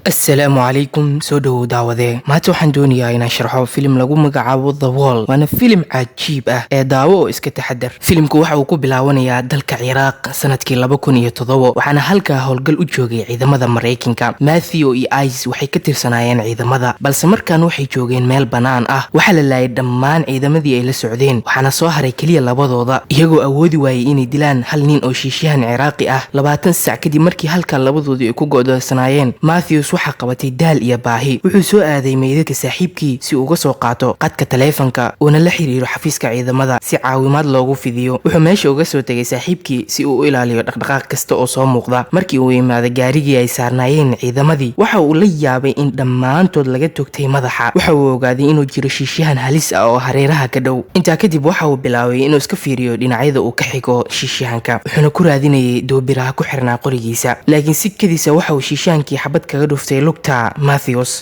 السلام عليكم سودو داودee maanta waxaan doonayaa inaan sharxo filim lagu magacaabo The Wall waana filim cajiib ah ee daawo oo iska taxadar filimku waxa uu ku bilaawanayaa dalka Ciraaq sanadkii 2007 waxaana halkaa howlgal u joogay ciidamada Mareykanka Matthew iyo Ice waxay ka tirsanaayeen ciidamada balse markaan waxay joogeen meel banaan ah waxa la laayay dhammaan ciidamadii ay la socdeen waxaana soo haray kaliya labadooda iyagoo awoodi waayay inay dilaan hal nin oo shiishahan Ciraaqi ah 20 saac kadib markii halka labadoodii ay ku go'doonsanaayeen Matthew waxa qabatay daal iyo baahi wuxuu soo aaday meydadka saaxiibkii si uu uga soo qaato qadka taleefanka oo la xiriiro xafiiska ciidamada si caawimaad loogu fidiyo wuxuu meesha uga soo tagay saaxiibkii si uu u ilaaliyo dhaqdhaqaaq kasta oo soo muuqda markii uu yimaado gaarigii ay saarnaayeen ciidamadii waxa uu la yaabay in dhammaantood laga toogtay madaxa waxa uu ogaaday inuu jiro shiishahan halis ah oo hareeraha ka dhow intaa kadib waxa uu bilaabay inuu iska fiiriyo dhinacyada uu ka xigo shiishahanka wuxuuna ku raadinayay doobiraha ku xirnaa qorigiisa laakiin si kadiisa waxa uu shiishahankii xabad kaga dhuftay lugta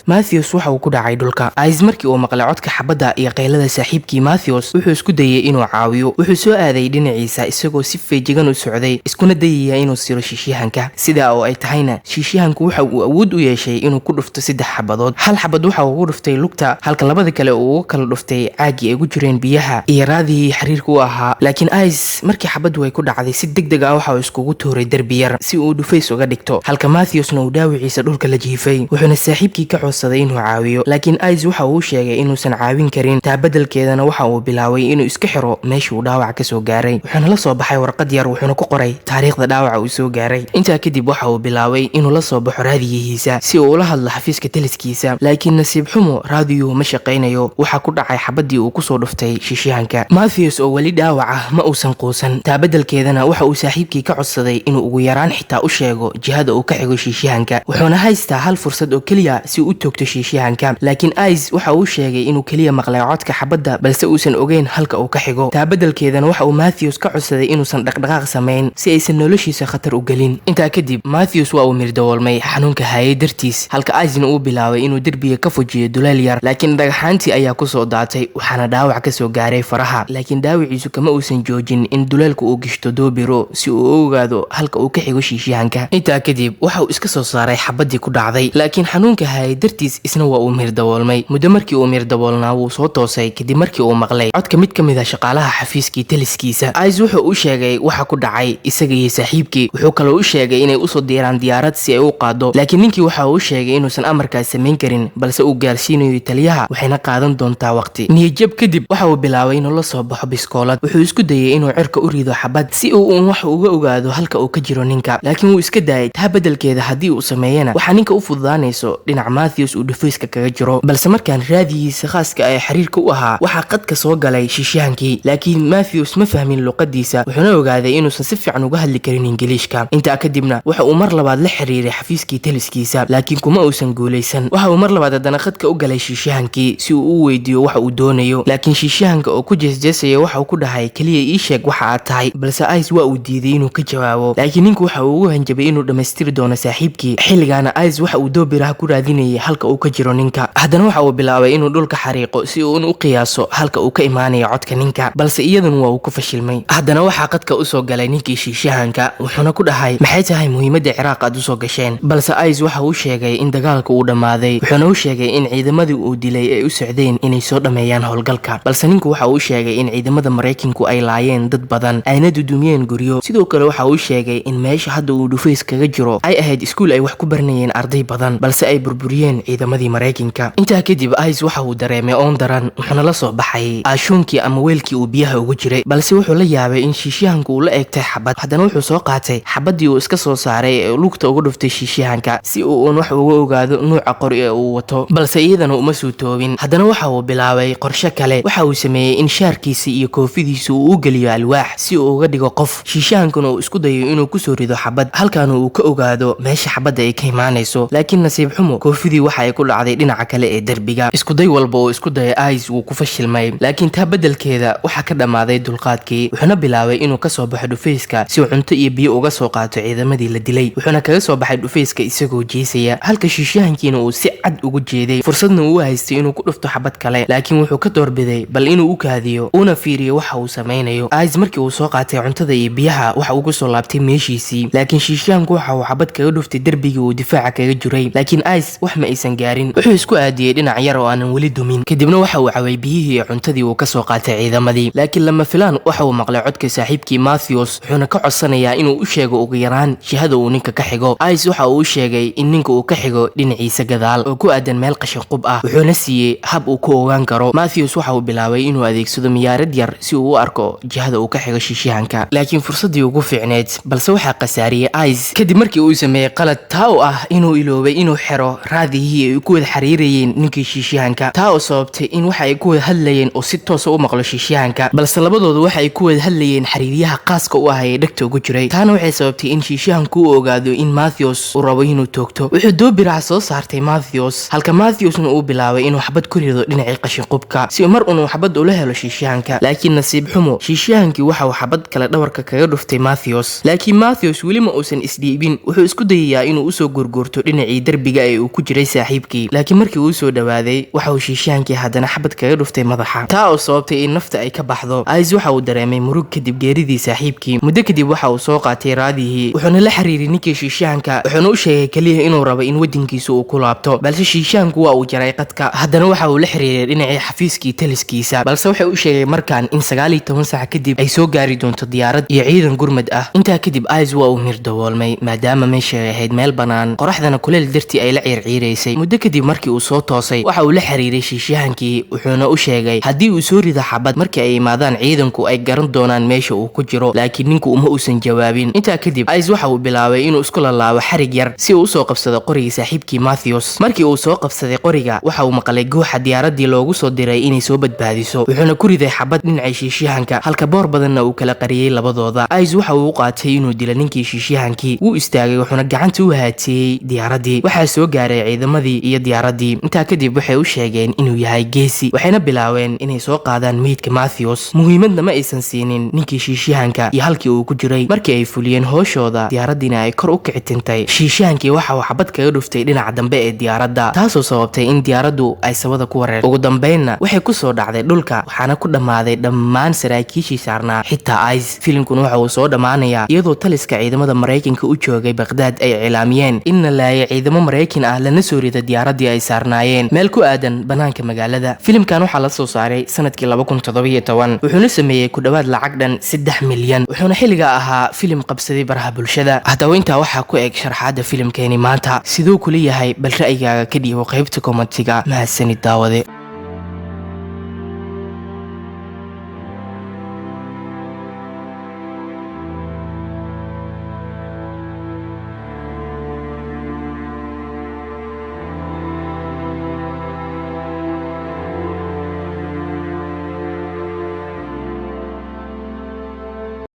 Matthews waxa uu ku dhacay dhulka Ice markii uu maqlay codka xabada iyo qaylada saaxiibkii Matthews wuxuu isku dayay inuu caawiyo wuxuu soo aaday dhinaciisa isagoo si feejigan u socday iskuna dayay inuu siro shiishahanka sida oo ay tahayna shiishahanku waxa uu awood u yeeshay inuu ku dhufto 3 xabadood hal xabad waxa uu ku dhuftay lugta halka labada kale uu kala dhuftay caagi ay ku jireen biyaha iyo raadii xiriirku u ahaa laakiin Ice markii xabadu ay ku dhacday si degdeg ah waxa uu iskugu tuuray darbi yar si uu dhufays uga dhigto halka Matthewsna uu dhaawiciisa dhulka la jiifay wuxuuna saaxiibkii ka codsaday inuu caawiyo laakiin Ice waxa uu sheegay inuusan caawin karin taabadalkeedana waxa uu bilaabay inuu iska xiro meeshii uu dhaawac ka soo gaaray wuxuuna la soo baxay warqad yar wuxuuna ku qoray taariikhda dhaawaca uu soo gaaray intaa kadib waxa uu bilaabay inuu la soo baxo raadiyihiisa si uu ula hadlo xafiiska taliskiisa laakiin nasiib xumo raadiyuhu ma shaqaynayo waxa ku dhacay xabadii uu ku soo dhuftay shiishahanka Matthews oo wali dhaawac ah ma uusan quusan taabadalkeedana waxa uu saaxiibkii ka codsaday inuu ugu yaraan xitaa u sheego jihada uu ka xigo shiishahanka wuxuuna haystaa hal fursad oo kaliya si uu toogto shiishahanka laakiin Ice waxa uu sheegay inuu kaliya maqlay codka xabada balse uusan ogeyn halka uu ka xigo taabadalkeedana waxa uu Matthews ka codsaday inuusan dhaqdhaqaaq sameyn si aysan noloshiisa khatar u galin intaa kadib Matthews waa uu mirdawoolmay xanuunka hayay dartiis halka Ice uu bilaabay inuu darbiga ka fujiyo duleel yar laakiin dhagaxaantii ayaa ku soo daatay waxaana dhaawac ka soo gaaray faraha laakiin dhaawiciisu kama uusan joojin in duleelku uu gishto doobiro si uu u ogaado halka uu ka xigo shiishahanka intaa kadib waxa uu iska soo saaray xabadii ku dhacday laakiin xanuunka hayay dartiis isna waa uu mirdawoolmay muddo markii uu mirdawoolnaa wuu soo toosay kadib markii uu maqlay codka mid ka mid ah shaqaalaha xafiiskii taliskiisa Ice wuxuu u sheegay waxa ku dhacay isaga iyo saaxiibkii wuxuu kaloo u sheegay inay u soo diiraan diyaarad si ay u qaado laakiin ninkii waxa uu sheegay inuusan amarkaas sameyn karin balse uu gaarsiinayo taliyaha waxayna qaadan doontaa waqti niyajab kadib waxa uu bilaabay inuu la soo baxo biskoolad wuxuu isku dayay inuu cirka u rido xabad si uu wax uga ogaado halka uu ka jiro ninka laakiin wuu iska daayay taa bedelkeeda haddii uu sameeyana waxa ninka u fududaanayso dhinac Matthews uu dhufayska kaga jiro balse markaan raadiyiisa khaaska ay xiriirka u ahaa waxa qadka soo galay shiishahankii laakiin Matthews ma fahmin luqadiisa wuxuuna ogaaday inuusan si fiican uga hadli karin Ingiriiska intaa kadibna waxa uu mar labaad la xiriiray xafiiskii taliskiisa laakiin kuma uusan guuleysan waxa uu mar labaad haddana qadka u galay shiishahankii si uu u weydiiyo waxa uu doonayo laakiin shiishahanka oo ku jeesjeesaya waxa uu ku dhahay kaliya ii sheeg waxa aad tahay balse Ice waa uu diiday inuu ka jawaabo laakiin ninku waxa uu ugu hanjabay inuu dhameystiri doono saaxiibkii xilligaana Ice waxa uu doobiraha ku raadinayay halka uu ka jiro ninka haddana waxa uu bilaabay inuu dhulka xariiqo si uu u qiyaaso halka uu ka imaanayo codka ninka balse iyaduna waa uu ku fashilmay haddana waxa qadka u soo galay ninkii shiishahanka wuxuuna ku dhahay maxay tahay muhiimadda Ciraaq aad u soo gasheen balse Ice waxa uu sheegay in dagaalku uu dhamaaday wuxuuna u sheegay in ciidamadii uu dilay ay u socdeen inay soo dhameeyaan howlgalka balse ninku waxa uu sheegay in ciidamada Mareykanku ay laayeen dad badan ayna dudumiyeen guryo sidoo kale waxa uu sheegay in meesha hadda uu dhufays kaga jiro ay ahayd iskuul ay wax ku baranayeen arday badan balse ay burburiyeen ciidamadii Mareykanka intaa kadib Ice waxa uu dareemay oon daran wuxuuna la soo baxay aashuunkii ama weelkii uu biyaha ugu jiray balse wuxuu la yaabay in shiishahanku uu la eegtay xabad haddana wuxuu soo qaatay xabadii uu iska soo saaray ee lugta uga dhuftay shiishahanka si uu wax uga ogaado nooca qori ee uu wato balse iyadana uma soo toobin haddana waxa uu bilaabay qorshe kale waxa uu sameeyay in shaarkiisa iyo koofidiisa uu u geliyo alwaax si uu uga dhigo qof shiishahankuna uu isku dayo inuu ku soo rido xabad halkaana uu ka ogaado meesha xabada ay ka imaanayso laakiin nasiib xumo koofidii waxa ay ku dhacday dhinaca kale ee darbiga isku day walba oo isku dayay Ice wuu ku fashilmay laakiin taa bedelkeeda waxa ka dhamaaday dulqaadkii wuxuuna bilaabay inuu ka soo baxo dhufayska si uu cunto iyo biyo uga soo qaato ciidamadii la dilay wuxuuna kaga soo baxay dhufayska isagoo jeesaya halka shiishahankiina uu si cad ugu jeeday fursadna uu haystay inuu ku dhufto xabad kale laakiin wuxuu ka doorbiday bal inuu u kaadiyo una fiiriyo waxa uu sameynayo Ice markii uu soo qaatay cuntada iyo biyaha waxa uu ku soo laabtay meeshiisii laakiin shiishahanku waxa uu xabad kaga dhuftay darbigii uu difaaca kaga kaga jiray laakiin Ice wax ma aysan gaarin wuxuu isku aadiyay dhinac yar oo aanan weli dumin kadibna waxa uu caway biyihii iyo cuntadii uu ka soo qaatay ciidamadii laakiin lama filaan waxa uu maqlay codka saaxiibkii Matthews wuxuuna ka codsanayaa inuu u sheego ugu yaraan jihada uu ninka ka xigo Ice waxa uu sheegay in ninka uu ka xigo dhinaciisa gadaal oo ku aadan meel qashin qub ah wuxuuna siiyay hab uu ku ogaan karo Matthews waxa uu bilaabay inuu adeegsado miyaarad yar si uu u arko jihada uu ka xigo shiishahanka laakiin fursadii ugu fiicneed balse waxa qasaariyay Ice kadib markii uu sameeyay qalad taa oo ah inuu iloobay inuu xiro raadihii ay ku wada xiriirayeen ninkii shiishahanka taa oo sababtay in waxa ay ku wada hadlayeen oo si toos ah u maqlo shiishahanka balse labadoodu waxa ay ku wada hadlayeen xiriiriyaha qaaska u ah ee dhagta ugu jiray taana waxay sababtay in shiishahanku uu ogaado in Matthews uu rabo inuu toogto wuxuu doobiraha soo saartay Matthews halka Matthewsna uu bilaabay inuu xabad ku rido dhinacii qashin qubka si mar uu xabad ula helo shiishahanka laakiin nasiib xumo shiishahankii waxa uu xabad kala dhawarka kaga dhuftay Matthews laakiin Matthews weli ma uusan isdhiibin wuxuu isku dayayaa inuu u soo gurgurto dhinacii darbiga ee uu ku jiray saaxiibkii laakiin markii uu soo dhawaaday waxa uu shiishahankii haddana xabad kaga dhuftay madaxa taa oo sababtay in nafta ay ka baxdo Ice waxa uu dareemay murug kadib geeridii saaxiibkii muddo kadib waxa uu soo qaatay raadihii wuxuuna la xiriiray ninkii shiishahanka wuxuuna u sheegay kaliya inuu rabo in wadinkiisa uu ku laabto balse shiishahanku waa uu jaray qadka haddana waxa uu la xiriiray dhinacii xafiiskii taliskiisa balse waxa uu sheegay markaan in 19 saac kadib ay soo gaari doonto diyaarad iyo ciidan gurmad ah intaa kadib Ice waa uu mirdawoolmay maadaama meesha ay ahayd meel banaan qoraxdana kuleel dartii ay la ciirciireysay muddo kadib markii uu soo toosay waxa uu la xiriiray shiishahankii wuxuuna u sheegay haddii uu soo rido xabad markii ay imaadaan ciidanku ay garan doonaan meesha uu ku jiro laakiin ninku uma uusan jawaabin intaa kadib Ice waxa uu bilaabay inuu isku laalaabo xarig yar si uu soo qabsado qorigii saaxiibkii Matthews markii uu soo qabsaday qoriga waxa uu maqlay gooxa diyaaradii loogu soo diray inay soo badbaadiso wuxuuna ku riday xabad dhinacii shiishahanka halka boor badanna uu kala qariyay labadooda Ice waxa uu qaatay inuu dilo ninkii shiishahankii wuu istaagay wuxuuna gacanta u haatiyay diyaaradii waxa soo gaaray ciidamadii iyo diyaaradii intaa kadib waxay u sheegeen inuu yahay geesi waxayna bilaabeen inay soo qaadaan meydka Matthews muhiimadna ma aysan siinin ninkii shiishahanka iyo halkii uu ku jiray markii ay fuliyeen hooshooda diyaaradina ay kor u kicitintay shiishahankii waxa uu xabad kaga dhuftay dhinaca dambe ee diyaaradda taasoo sababtay in diyaaraddu ay sabada ku wareerto ugu dambeynna waxay ku soo dhacday dhulka waxaana ku dhammaaday dhammaan saraakiishii saarnaa xitaa Ice filimkuna waxa uu soo dhammaanayaa iyadoo taliska ciidamada Mareykanka u joogay Baghdad ay cilaamiyeen in la laayay ciidamo Mareykan ah lana soo riday diyaaradii ay saarnaayeen meel ku aadan banaanka magaalada filimkan waxa la soo saaray sanadkii 2017 wuxuuna sameeyay ku dhawaad lacag dhan 3 milyan wuxuuna xilliga ahaa filim qabsaday baraha bulshada haddaba intaa waxaa ku eg sharxaadda filimkeeni maanta sidoo kule yahay bal ra'yigaaga ka dhiibo qaybta commentiga mahadsanid daawade